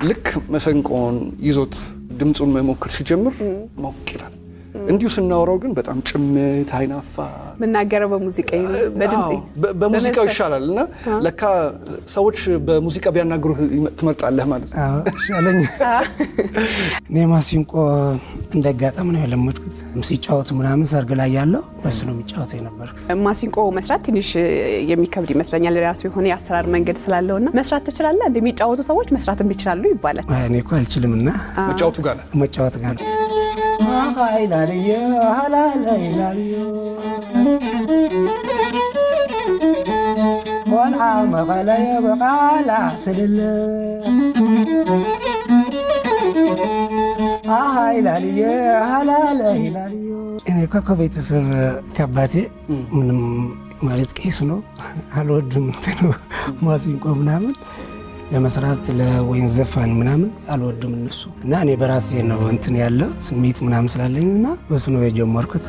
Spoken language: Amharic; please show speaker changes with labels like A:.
A: ልክ መሰንቆን ይዞት ድምጹን መሞከር ሲጀምር ሞቅ ይላል። እንዲሁ ስናወራው ግን በጣም ጭምት አይናፋ
B: መናገረው በሙዚቃው በድምጽ
A: በሙዚቃው ይሻላልና ለካ ሰዎች በሙዚቃ ቢያናግሩ ትመርጣለህ ማለት ነው።
C: አዎ ሻለኝ። እኔ ማሲንቆ እንደጋጣም ነው የለመድኩት። ሲጫወቱ ምናምን ሰርግ ላይ ያለው እሱ ነው የሚጫወተው የነበርኩት።
B: ማሲንቆ መስራት ትንሽ የሚከብድ ይመስለኛል። ራሱ የሆነ የአሰራር መንገድ ስላለውና መስራት ትችላለህ። እንደሚጫወቱ ሰዎች መስራትም ይችላሉ ይባላል።
C: እኔ እኮ አልችልምና
A: መጫወቱ ጋር ነው
C: ማይላልየ ሃላላይላልየ ወላ መቀለየ በቃላ ትልል ሃይላልየ ሃላላይላልየ እኔ ከቤተሰብ ከአባቴ ምንም ማለት ቄስ ነው አልወድም እንትኑ ማሲንቆ ምናምን ለመስራት ለወይን ዘፋን ምናምን አልወድም እነሱ እና እኔ በራሴ ነው እንትን ያለ ስሜት ምናምን ስላለኝና በሱ ነው የጀመርኩት።